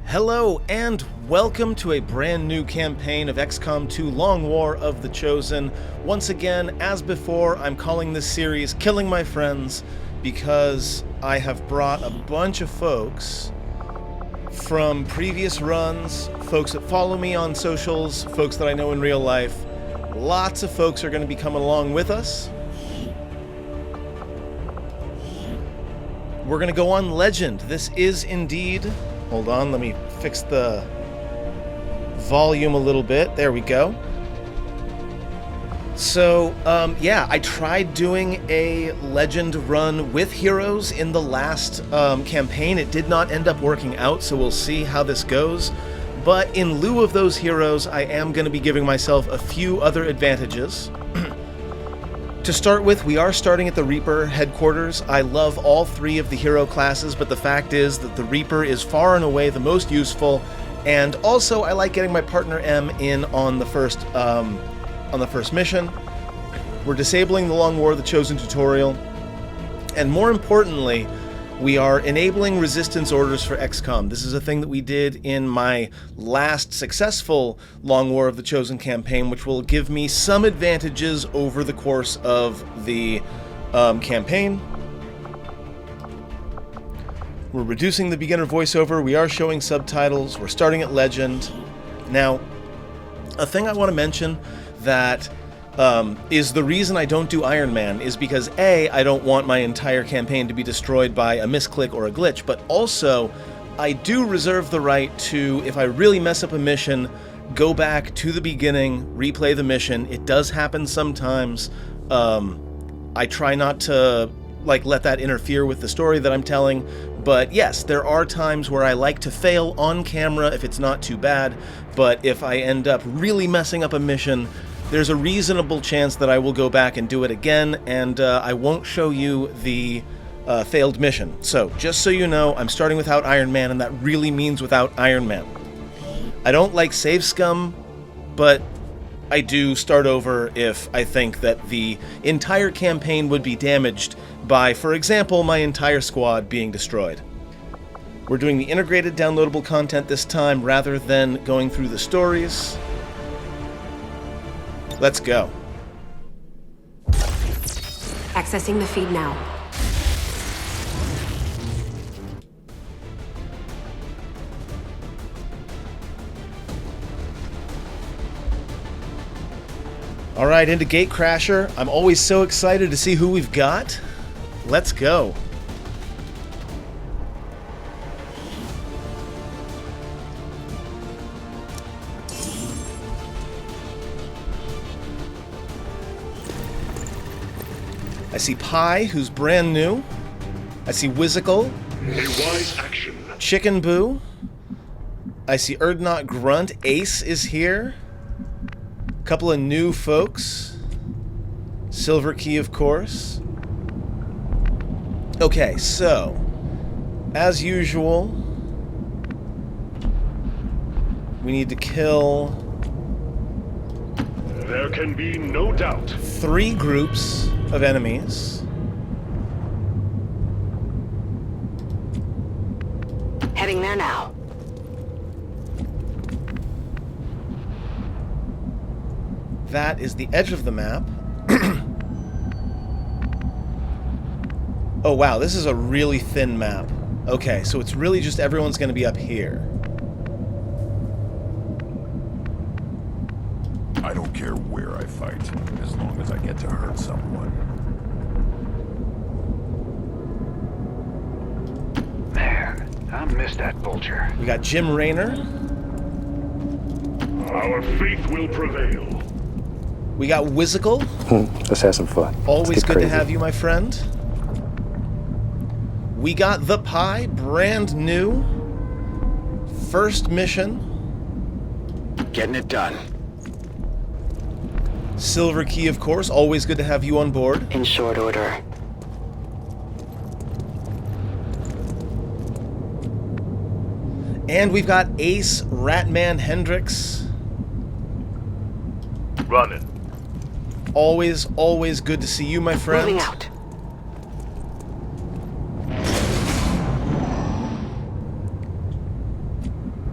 Hello and welcome to a brand new campaign of XCOM 2 Long War of the Chosen. Once again, as before, I'm calling this series Killing My Friends because I have brought a bunch of folks from previous runs, folks that follow me on socials, folks that I know in real life. Lots of folks are going to be coming along with us. We're going to go on Legend. This is indeed... Hold on, let me fix the volume a little bit. There we go. So, yeah, I tried doing a Legend run with heroes in the last campaign. It did not end up working out, so we'll see how this goes. But in lieu of those heroes, I am going to be giving myself a few other advantages. To start with, we are starting at the Reaper headquarters. I love all three of the hero classes, but the fact is that the Reaper is far and away the most useful, and also I like getting my partner M in on the first mission. We're disabling the Long War of the Chosen tutorial, and more importantly, we are enabling resistance orders for XCOM. This is a thing that we did in my last successful Long War of the Chosen campaign, which will give me some advantages over the course of the campaign. We're reducing the beginner voiceover. We are showing subtitles. We're starting at Legend. Now, a thing I want to mention that is the reason I don't do Iron Man is because A, I don't want my entire campaign to be destroyed by a misclick or a glitch, but also I do reserve the right to, if I really mess up a mission, go back to the beginning, replay the mission. It does happen sometimes. I try not to let that interfere with the story that I'm telling, but yes, there are times where I like to fail on camera if it's not too bad, but if I end up really messing up a mission, there's a reasonable chance that I will go back and do it again, and I won't show you the failed mission. So, just so you know, I'm starting without Iron Man, and that really means without Iron Man. I don't like save scum, but I do start over if I think that the entire campaign would be damaged by, for example, my entire squad being destroyed. We're doing the integrated downloadable content this time rather than going through the stories. Let's go. Accessing the feed now. All right, into Gatecrasher. I'm always so excited to see who we've got. Let's go. I see Pie, who's brand new. I see Whizzical. A wise action. Chicken Boo. I see Erdnot Grunt. Ace is here. A couple of new folks. Silver Key, of course. Okay, so, as usual, we need to kill... There can be no doubt. 3 groups of enemies. Heading there now. That is the edge of the map. Oh wow, this is a really thin map. Okay, so it's really just everyone's going to be up here. I don't care where I fight, as long as I get to hurt someone. There. I missed that vulture. We got Jim Raynor. Our faith will prevail. We got Whizzical. Let's have some fun. Always good to have you, my friend. We got the Pie, brand new. First mission. Getting it done. Silver Key, of course. Always good to have you on board. In short order. And we've got Ace, Ratman Hendricks. Running. Always good to see you, my friend. Moving out.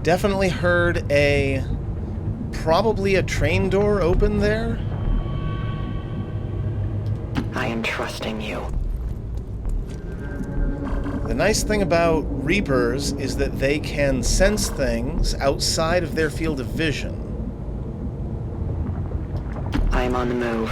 Definitely heard probably a train door open there. I am trusting you. The nice thing about Reapers is that they can sense things outside of their field of vision. I am on the move.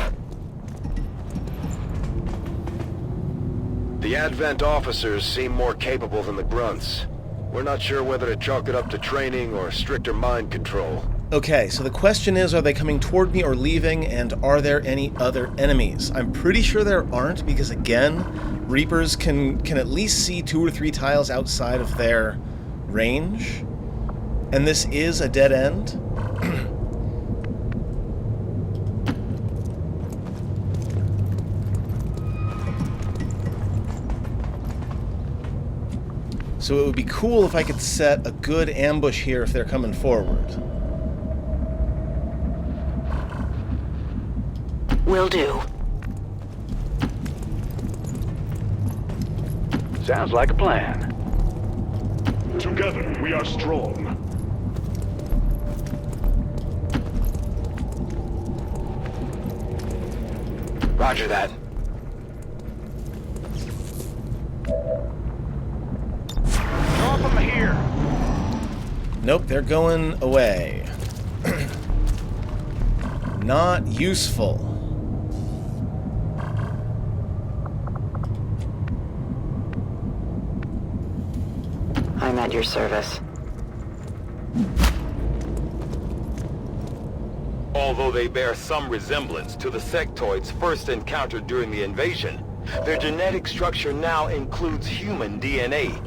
The Advent officers seem more capable than the grunts. We're not sure whether to chalk it up to training or stricter mind control. Okay, so the question is, are they coming toward me or leaving, and are there any other enemies? I'm pretty sure there aren't, because again, Reapers can at least see 2 or 3 tiles outside of their range, and this is a dead end. So it would be cool if I could set a good ambush here if they're coming forward. Will do. Sounds like a plan. Together, we are strong. Roger that. Drop them here. Nope, they're going away. Not useful. I'm at your service. Although they bear some resemblance to the sectoids first encountered during the invasion, their genetic structure now includes human DNA.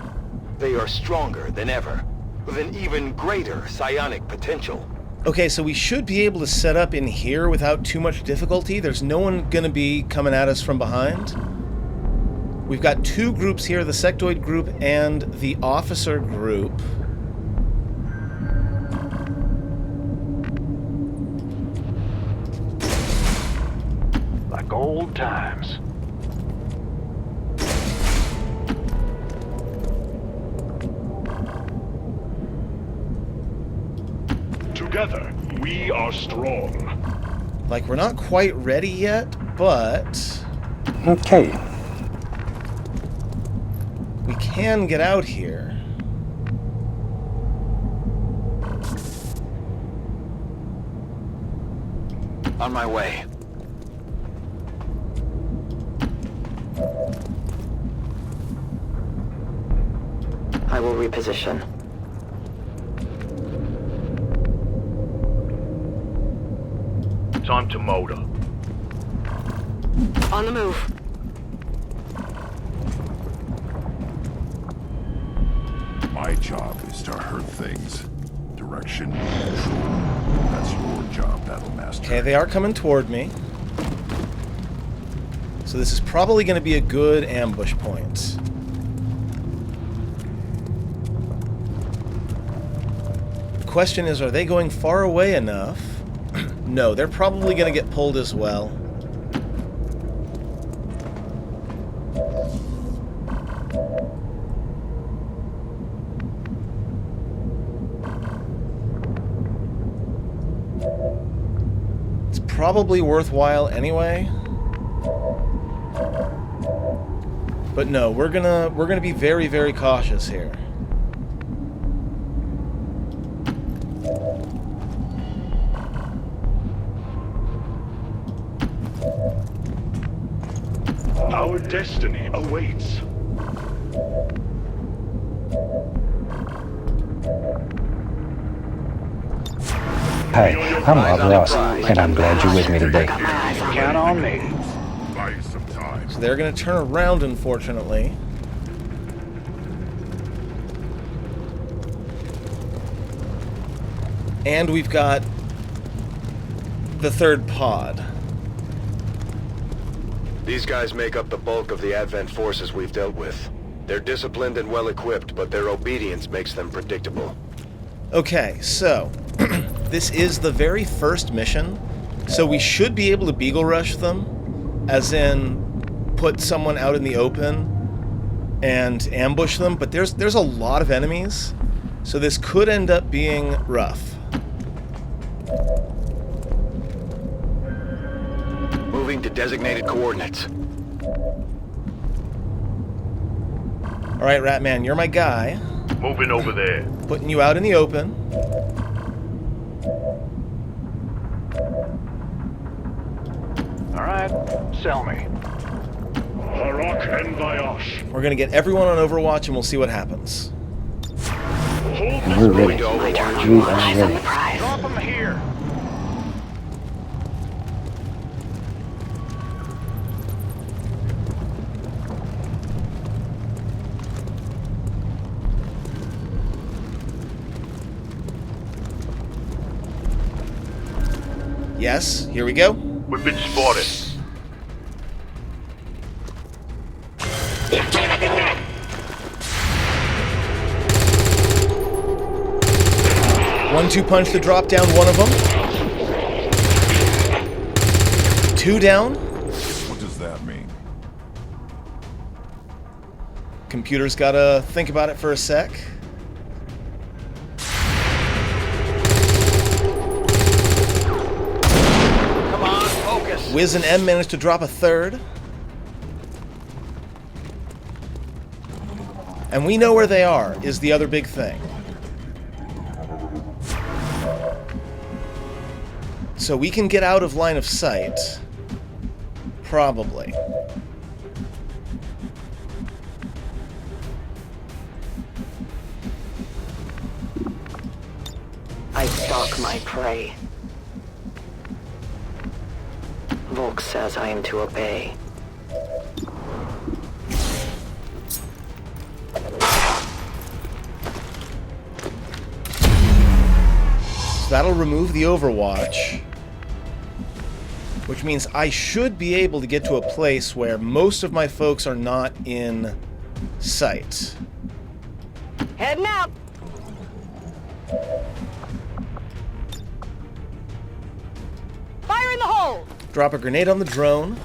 They are stronger than ever, with an even greater psionic potential. Okay, so we should be able to set up in here without too much difficulty. There's no one gonna be coming at us from behind. We've got 2 groups here, the sectoid group and the officer group. Like old times. Together, we are strong. Like, we're not quite ready yet, but Okay. we can get out here. On my way. I will reposition. Time to motor. On the move. My job is to hurt things. Direction, control. That's your job, Battlemaster. Okay, they are coming toward me. So this is probably going to be a good ambush point. The question is, are they going far away enough? No, they're probably going to get pulled as well. It's probably worthwhile anyway. But no, we're gonna be very, very cautious here. Our destiny awaits. Hey, I'm Rob Ross, and I'm glad you're with me today. Got my eyes on Count on me. Buy you some time. So they're gonna turn around, unfortunately. And we've got the third pod. These guys make up the bulk of the Advent forces we've dealt with. They're disciplined and well-equipped, but their obedience makes them predictable. Okay, so this is the very first mission, so we should be able to beagle rush them, as in put someone out in the open and ambush them, but there's a lot of enemies, So this could end up being rough. Moving to designated coordinates. Alright, Ratman, you're my guy. Moving over there. Putting you out in the open. Alright, sell me. Harak and Vayash. We're gonna get everyone on Overwatch and we'll see what happens. Hold And we're ready. My turn. We are Eyes on the ready. prize. Drop them here. Yes, here we go. We've been spotted. One-two punch to drop down one of them. Two down. What does that mean? Computer's gotta think about it for a sec. Come on, focus. Wiz and M managed to drop a third. And we know where they are, is the other big thing. So we can get out of line of sight. Probably. I stalk my prey. Volk says I am to obey. So that'll remove the Overwatch. Which means I should be able to get to a place where most of my folks are not in sight. Heading out. Fire in the hole. Drop a grenade on the drone.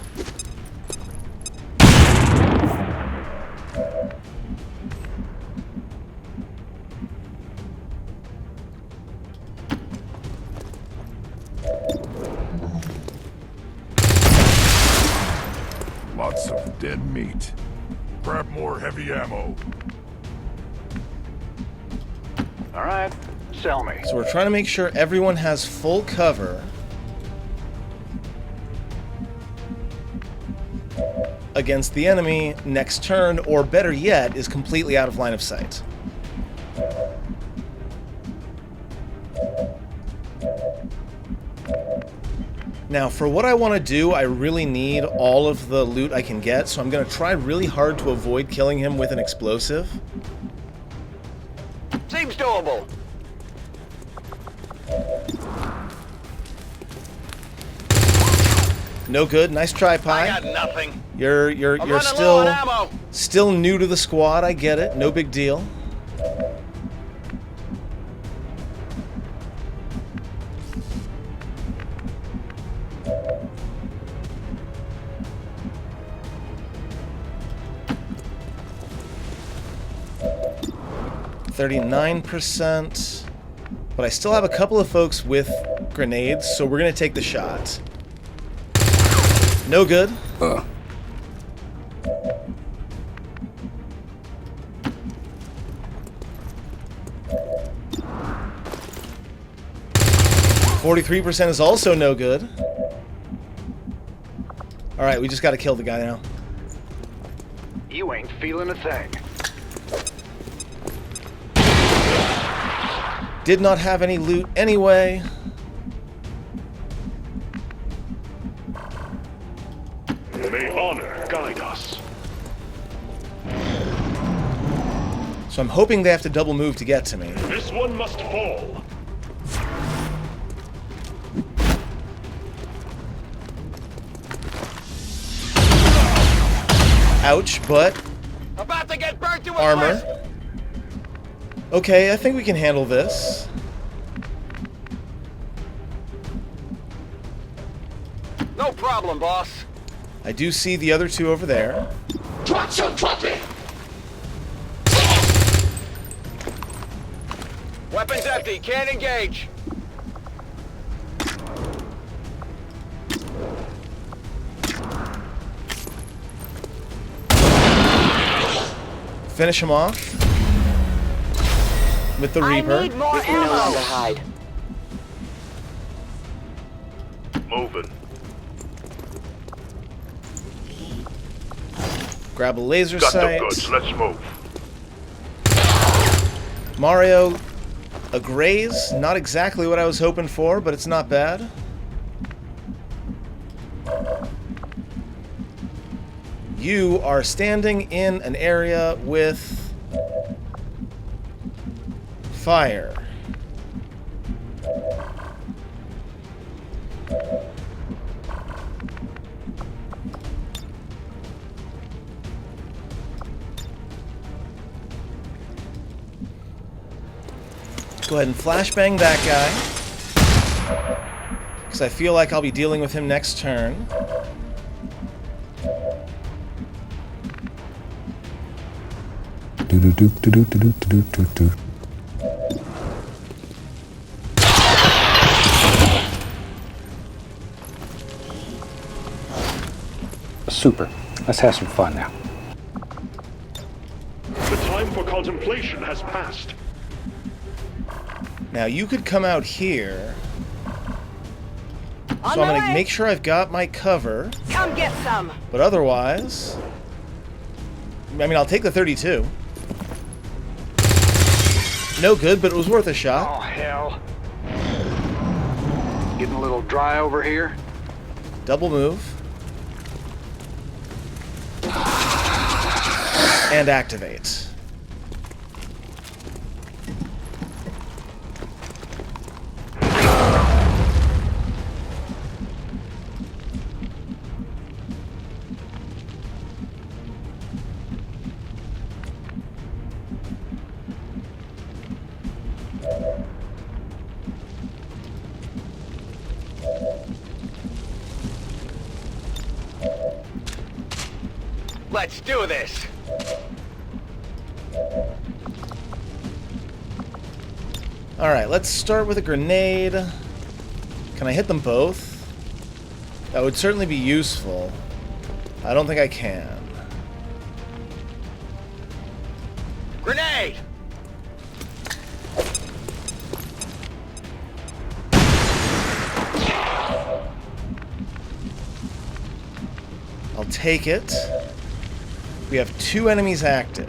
Lots of dead meat. Grab more heavy ammo. Alright, sell me. So we're trying to make sure everyone has full cover against the enemy next turn, or better yet, is completely out of line of sight. Now, for what I want to do, I really need all of the loot I can get, so I'm going to try really hard to avoid killing him with an explosive. Seems doable. No good. Nice try, I Pi. got nothing. You're I'm running low on ammo. still new to the squad. I get it. No big deal. %, but I still have a couple of folks with grenades, so we're gonna take the shot. No good. 43% is also no good. Alright, we just gotta kill the guy now. You ain't feeling a thing. Did not have any loot anyway. May honor guide us. So I'm hoping they have to double move to get to me. This one must fall. Ouch, but About to get burnt to a armor. crisp. Okay, I think we can handle this. No problem, boss. I do see the other two over there. Weapons empty. Can't engage. Finish him off with the Reaper. I need more We can no longer ammo. hide. Moving. Grab a laser Got the sight. goods. Let's move. Mario, a graze. Not exactly what I was hoping for, but it's not bad. You are standing in an area with fire. Go ahead and flashbang that guy, because I feel like I'll be dealing with him next turn. Do-do-do-do-do-do-do-do-do. Super. Let's have some fun now. The time for contemplation has passed. Now you could come out here, On so I'm my gonna way. make sure I've got my cover, Come get some. but otherwise, I mean, I'll take the 32. No good, but it was worth a shot. Oh, hell. Getting a little dry over here. Double move. And activate. Let's do this. Alright, let's start with a grenade. Can I hit them both? That would certainly be useful. I don't think I can. Grenade! I'll take it. We have 2 enemies active.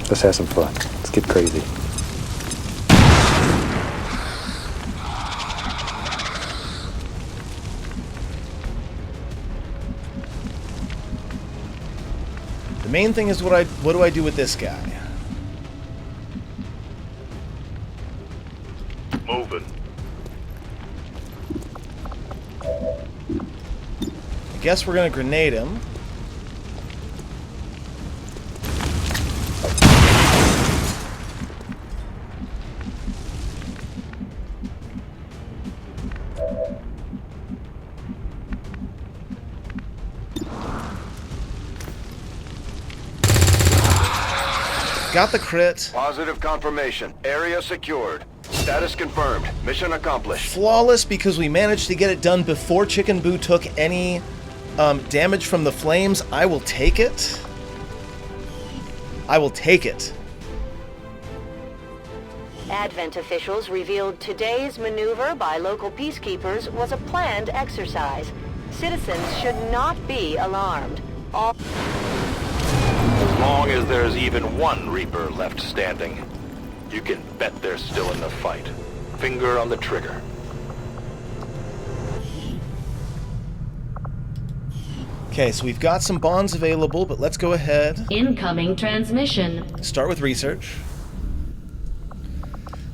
Let's have some fun. Let's get crazy. The main thing is what do I do with this guy? Moving. I guess we're gonna grenade him. Got the crit. Positive confirmation. Area secured. Status confirmed. Mission accomplished. Flawless because we managed to get it done before Chicken Boo took any damage from the flames. I will take it. I will take it. Advent officials revealed today's maneuver by local peacekeepers was a planned exercise. Citizens should not be alarmed. All As long as there's even one Reaper left standing, you can bet they're still in the fight. Finger on the trigger. Okay, so we've got some bonds available, but let's go ahead. Incoming transmission. Start with research.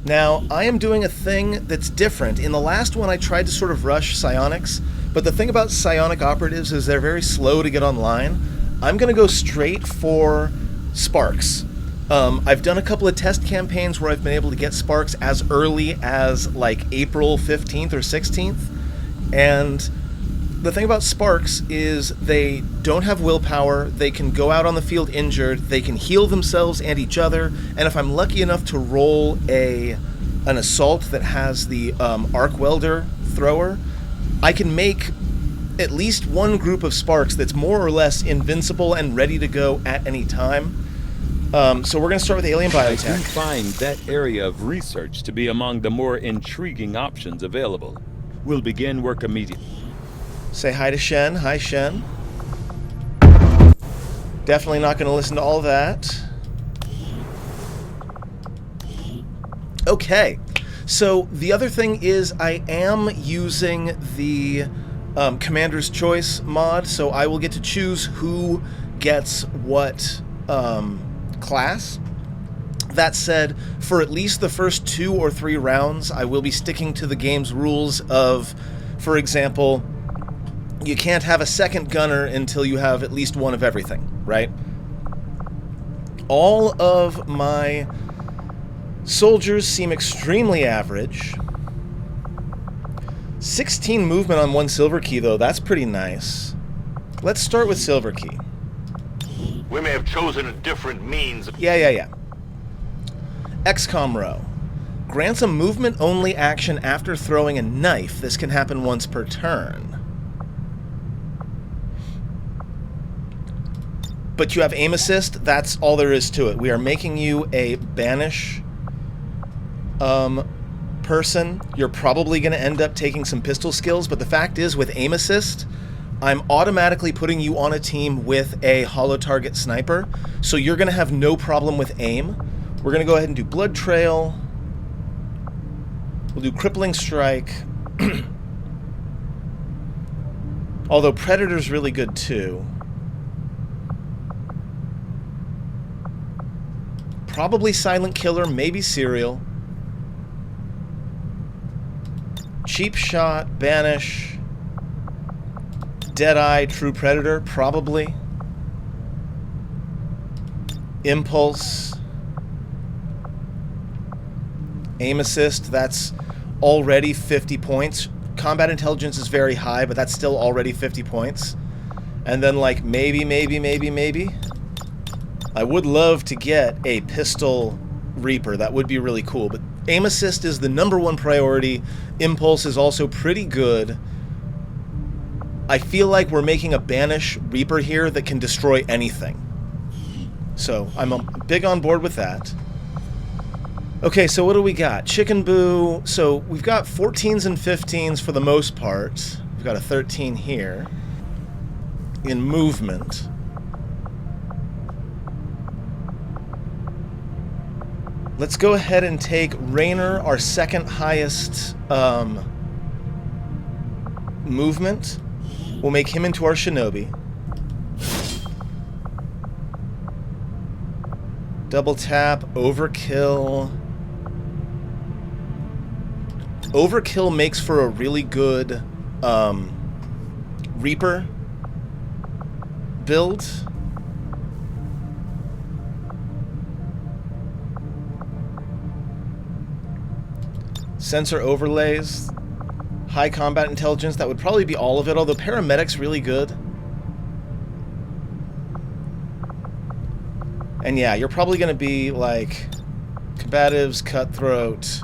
Now, I am doing a thing that's different. In the last one, I tried to sort of rush psionics, but the thing about psionic operatives is they're very slow to get online. I'm going to go straight for sparks. I've done a couple of test campaigns where I've been able to get sparks as early as like April 15th or 16th. And the thing about sparks is they don't have willpower, they can go out on the field injured, they can heal themselves and each other, and if I'm lucky enough to roll an assault that has the arc welder thrower, I can make at least one group of sparks that's more or less invincible and ready to go at any time. So we're going to start with alien I do biotech. find that area of research to be among the more intriguing options available. We'll begin work immediately. Say hi to Shen. Hi, Shen. Definitely not going to listen to all that. Okay. So the other thing is I am using the Commander's Choice mod, so I will get to choose who gets what class. That said, for at least the first 2 or 3 rounds, I will be sticking to the game's rules of, for example, you can't have a second gunner until you have at least one of everything, right? All of my soldiers seem extremely average. 16 movement on 1 silver key, though. That's pretty nice. Let's start with silver key. We may have chosen a different means. Yeah. XCOM row. Grants a movement-only action after throwing a knife. This can happen once per turn. But you have aim assist. That's all there is to it. We are making you a banish person. You're probably going to end up taking some pistol skills, but the fact is, with aim assist, I'm automatically putting you on a team with a hollow target sniper, so you're going to have no problem with aim. We're going to go ahead and do Blood Trail. We'll do Crippling Strike. Although Predator's really good too. Probably Silent Killer, maybe Serial. Cheap Shot, Banish. Deadeye, True Predator, probably. Impulse. Aim Assist, that's already 50 points. Combat Intelligence is very high, but that's still already 50 points. And then, like, maybe. I would love to get a Pistol Reaper. That would be really cool. But Aim Assist is the #1 priority. Impulse is also pretty good. I feel like we're making a Banish Reaper here that can destroy anything. So I'm big on board with that. Okay, so what do we got? Chicken Boo. So we've got 14s and 15s for the most part. We've got a 13 here. In movement. Let's go ahead and take Raynor, our second highest movement. We'll make him into our Shinobi. Double tap, Overkill. Overkill makes for a really good Reaper build. Sensor overlays, high combat intelligence, that would probably be all of it, although paramedic's really good. And yeah, you're probably going to be like Combatives, Cutthroat,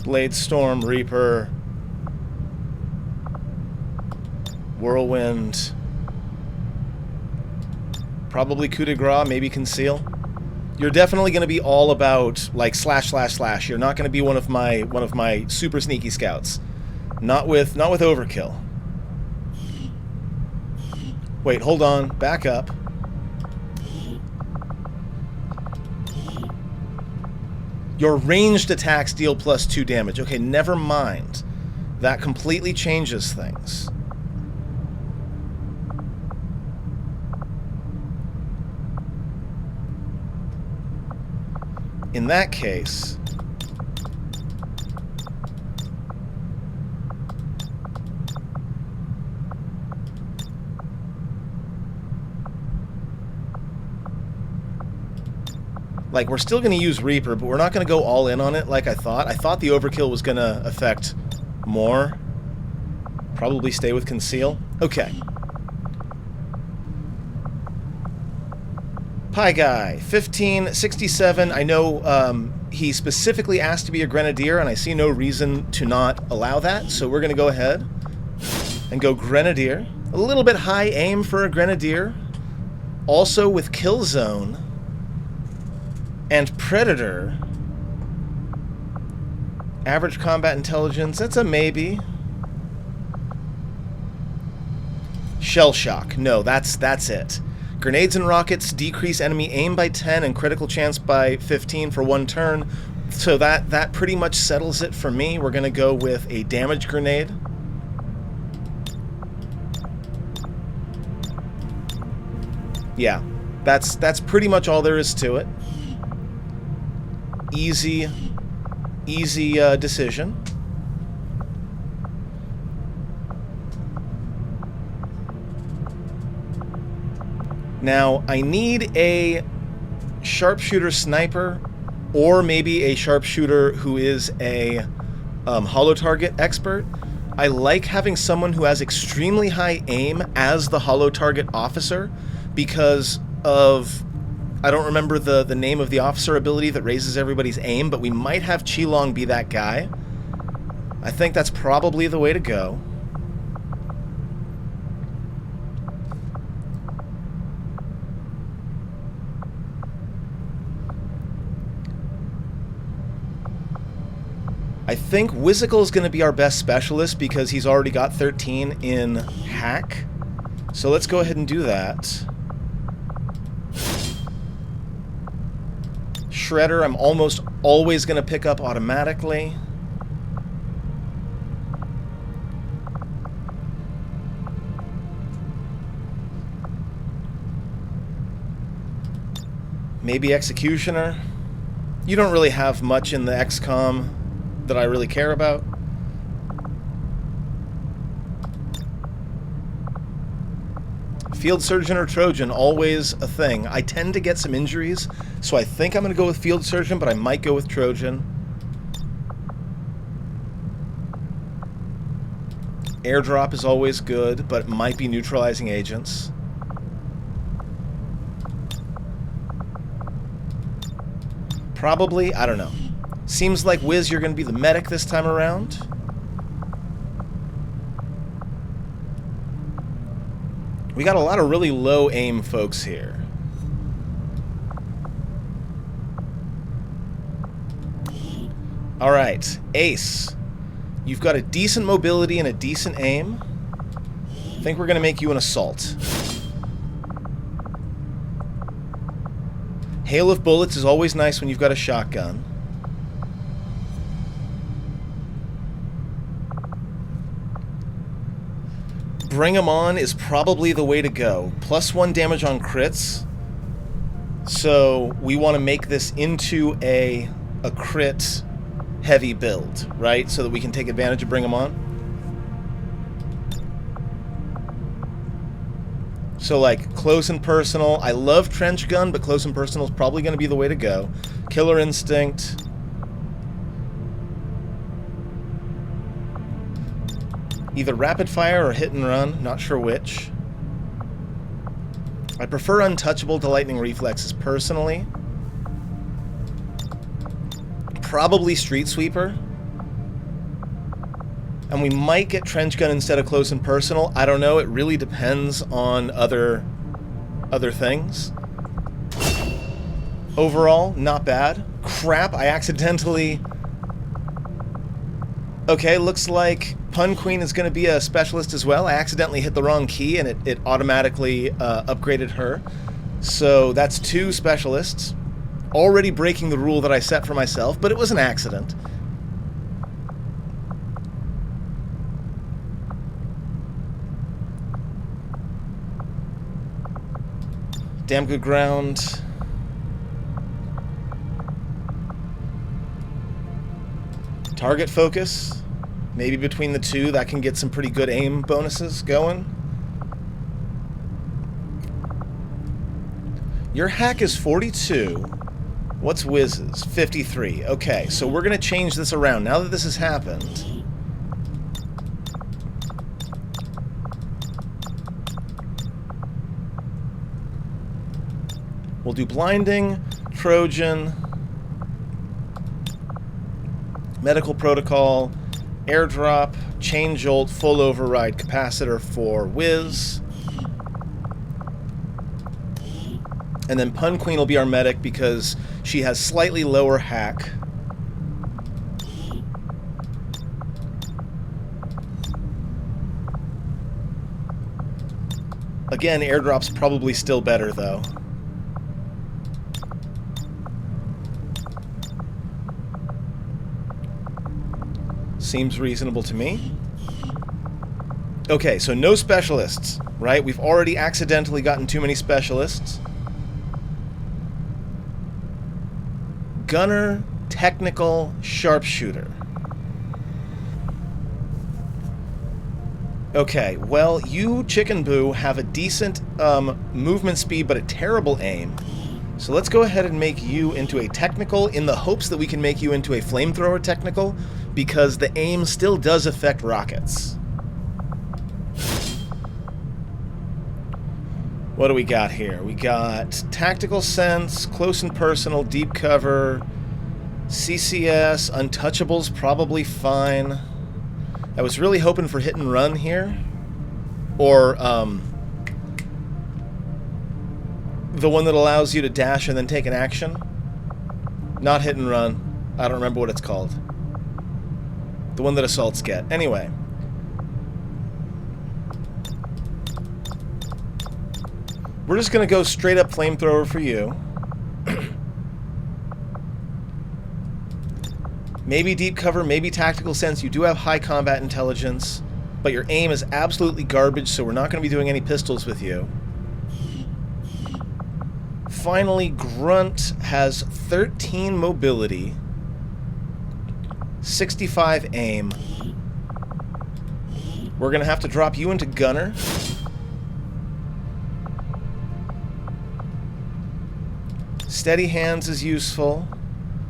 Blade Storm, Reaper, Whirlwind, probably Coup de Grace, maybe Conceal. You're definitely going to be all about like slash. You're not going to be one of my super sneaky scouts. Not with Overkill. Wait, hold on. Back up. Your ranged attacks deal +2 damage. Okay, never mind. That completely changes things. In that case, Like, we're still going to use Reaper, but we're not going to go all in on it like I thought. I thought the overkill was going to affect more. Probably stay with Conceal. Okay. Pie Guy, 1567. I know he specifically asked to be a Grenadier, and I see no reason to not allow that, so we're going to go ahead and go Grenadier. A little bit high aim for a Grenadier. Also with Kill Zone and Predator. Average combat intelligence, that's a maybe. Shell Shock, no, that's it. Grenades and rockets decrease enemy aim by 10 and critical chance by 15 for 1 turn. So that pretty much settles it for me. We're going to go with a damage grenade. Yeah, that's pretty much all there is to it. Easy decision. Now, I need a sharpshooter sniper, or maybe a sharpshooter who is a holo target expert. I like having someone who has extremely high aim as the holo target officer because of, I don't remember the name of the officer ability that raises everybody's aim, but we might have Qilong be that guy. I think that's probably the way to go. I think Whizzical is going to be our best specialist because he's already got 13 in hack. So let's go ahead and do that. Shredder, I'm almost always going to pick up automatically. Maybe Executioner. You don't really have much in the XCOM that I really care about. Field Surgeon or Trojan, always a thing. I tend to get some injuries, so I think I'm going to go with Field Surgeon, but I might go with Trojan. Airdrop is always good, but it might be neutralizing agents. Probably, I don't know. Seems like, Wiz, you're going to be the medic this time around. We got a lot of really low aim folks here. Alright, Ace. You've got a decent mobility and a decent aim. I think we're going to make you an assault. Hail of bullets is always nice when you've got a shotgun. Bring 'em on is probably the way to go. +1 damage on crits. So we want to make this into a crit heavy build, right? So that we can take advantage of Bring 'em on. So like close and personal. I love trench gun, but close and personal is probably going to be the way to go. Killer Instinct. Either rapid fire or hit and run, not sure which. I prefer untouchable to lightning reflexes personally. Probably street sweeper. And we might get trench gun instead of close and personal. I don't know, it really depends on other things. Overall, not bad. Crap, I accidentally... Okay, looks like Pun Queen is going to be a specialist as well. I accidentally hit the wrong key and it automatically upgraded her. So that's 2 specialists. Already breaking the rule that I set for myself, but it was an accident. Damn good ground. Target focus. Maybe between the 2, that can get some pretty good aim bonuses going. Your hack is 42. What's Wiz's? 53. Okay, so we're going to change this around. Now that this has happened... we'll do blinding, Trojan, medical protocol, airdrop, chain jolt, full override capacitor for Wiz. And then Pun Queen will be our medic because she has slightly lower hack. Again, airdrop's probably still better, though. Seems reasonable to me. Okay, so no specialists, right? We've already accidentally gotten too many specialists. Gunner, technical, sharpshooter. Okay, well, you, Chicken Boo, have a decent movement speed but a terrible aim. So let's go ahead and make you into a technical in the hopes that we can make you into a flamethrower technical, because the aim still does affect rockets. What do we got here? We got tactical sense, close and personal, deep cover, CCS, untouchables probably fine. I was really hoping for hit and run here, or the one that allows you to dash and then take an action. Not hit and run. I don't remember what it's called. The one that assaults get. Anyway. We're just going to go straight up flamethrower for you. Maybe deep cover, maybe tactical sense. You do have high combat intelligence, but your aim is absolutely garbage, so we're not going to be doing any pistols with you. Finally, Grunt has 13 mobility, 65 aim. We're going to have to drop you into Gunner. Steady hands is useful.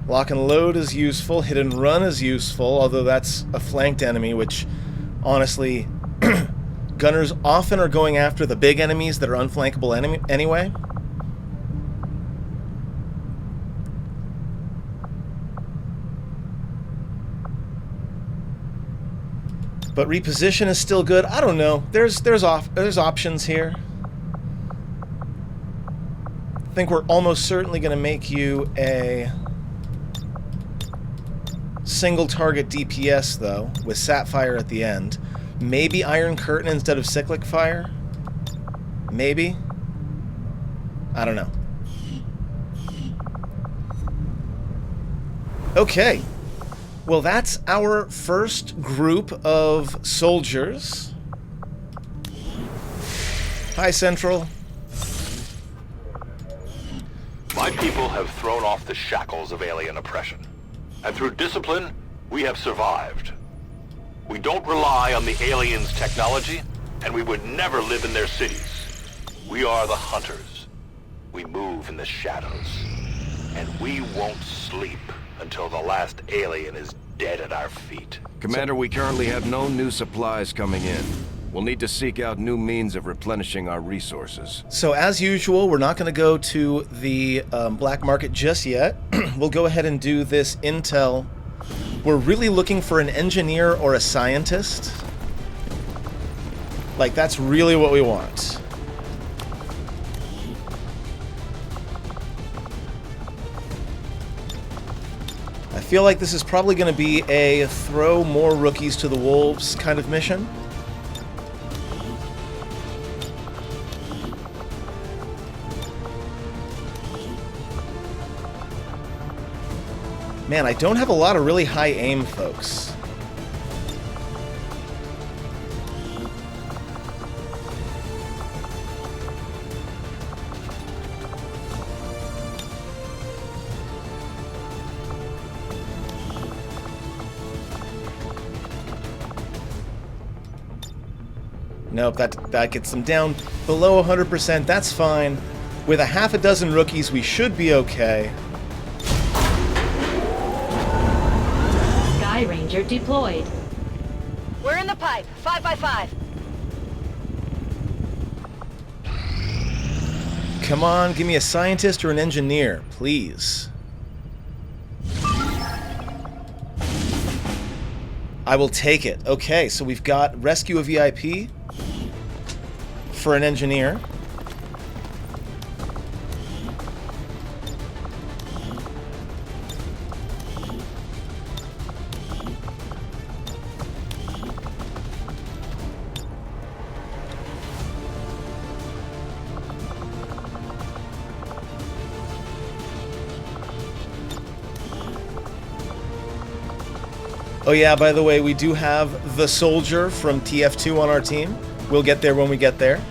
Lock and load is useful. Hit and run is useful, although that's a flanked enemy, which, honestly, gunners often are going after the big enemies that are unflankable anyway. But reposition is still good. I don't know. There's options here. I think we're almost certainly going to make you a single target DPS, though, with Sapphire at the end. Maybe Iron Curtain instead of Cyclic Fire? Maybe? I don't know. Okay. Well, that's our first group of soldiers. Hi, Central. My people have thrown off the shackles of alien oppression. And through discipline, we have survived. We don't rely on the aliens' technology, and we would never live in their cities. We are the hunters. We move in the shadows. And we won't sleep until the last alien is dead at our feet. Commander, we currently have no new supplies coming in. We'll need to seek out new means of replenishing our resources. So as usual, we're not going to go to the black market just yet. We'll go ahead and do this intel. We're really looking for an engineer or a scientist. Like, that's really what we want. I feel like this is probably going to be a throw more rookies to the wolves kind of mission. Man, I don't have a lot of really high aim, folks. Nope, that gets them down below 100%. That's fine. With a half a dozen rookies, we should be okay. Ranger deployed. We're in the pipe. 5x5. Come on, give me a scientist or an engineer, please. I will take it. Okay, so we've got rescue a VIP for an engineer. Oh yeah, by the way, we do have the soldier from TF2 on our team. We'll get there when we get there.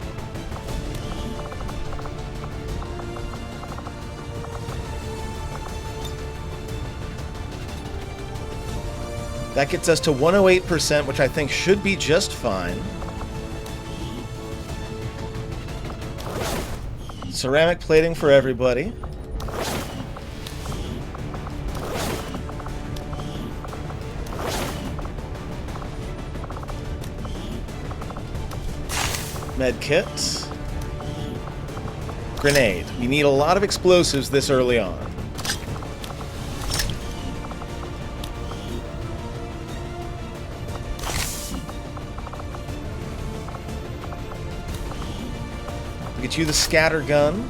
That gets us to 108%, which I think should be just fine. Ceramic plating for everybody. Med kit. Grenade. We need a lot of explosives this early on. Get you the scatter gun.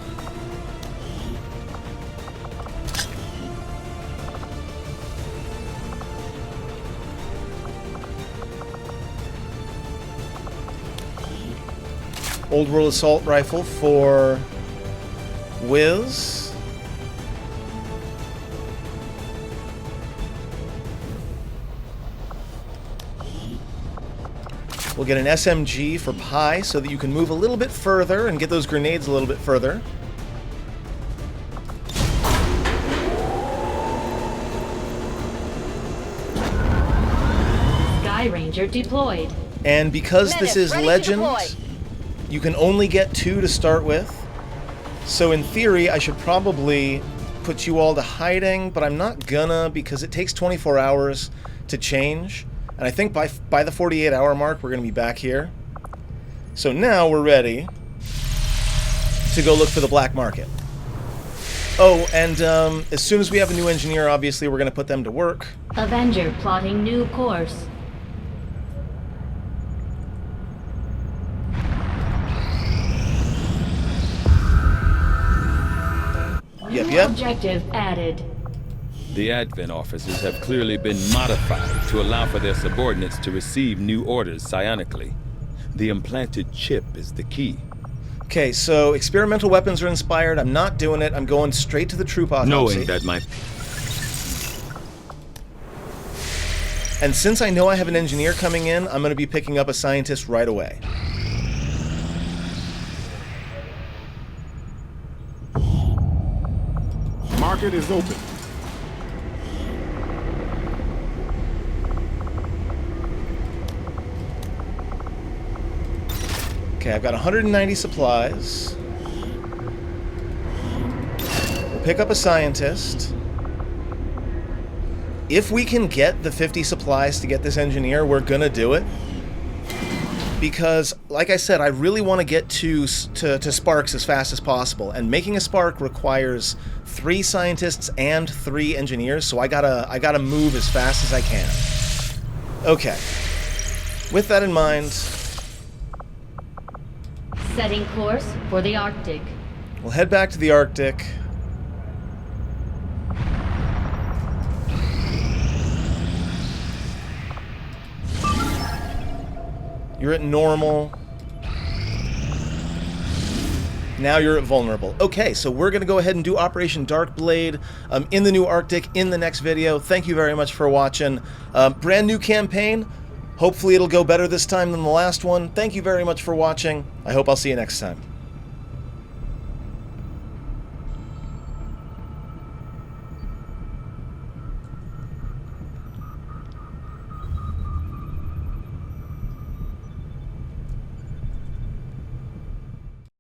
Old World Assault Rifle for Wiz. We'll get an SMG for Pi so that you can move a little bit further and get those grenades a little bit further. Sky Ranger deployed. And because this is Legend, deploy. you can only get 2 to start with. So in theory, I should probably put you all to hiding, but I'm not gonna because it takes 24 hours to change. And I think by the 48-hour mark, we're gonna be back here. So now we're ready to go look for the black market. Oh, and as soon as we have a new engineer, obviously we're gonna put them to work. Avenger plotting new course. Yep. Objective added. The advent officers have clearly been modified to allow for their subordinates to receive new orders psionically. The implanted chip is the key. Okay, so experimental weapons are inspired. I'm not doing it. I'm going straight to the troop autopsy. Knowing that my... And since I know I have an engineer coming in, I'm going to be picking up a scientist right away. Market is open. Okay, I've got 190 supplies. We'll pick up a scientist. If we can get the 50 supplies to get this engineer, we're gonna do it. Because, like I said, I really want to get to Sparks as fast as possible. And making a Spark requires 3 scientists and 3 engineers, so I gotta move as fast as I can. Okay. With that in mind... Setting course for the Arctic. We'll head back to the Arctic. You're at normal. Now you're at vulnerable. Okay, so we're going to go ahead and do Operation Darkblade in the new Arctic in the next video. Thank you very much for watching. Brand new campaign. Hopefully it'll go better this time than the last one. Thank you very much for watching. I hope I'll see you next time.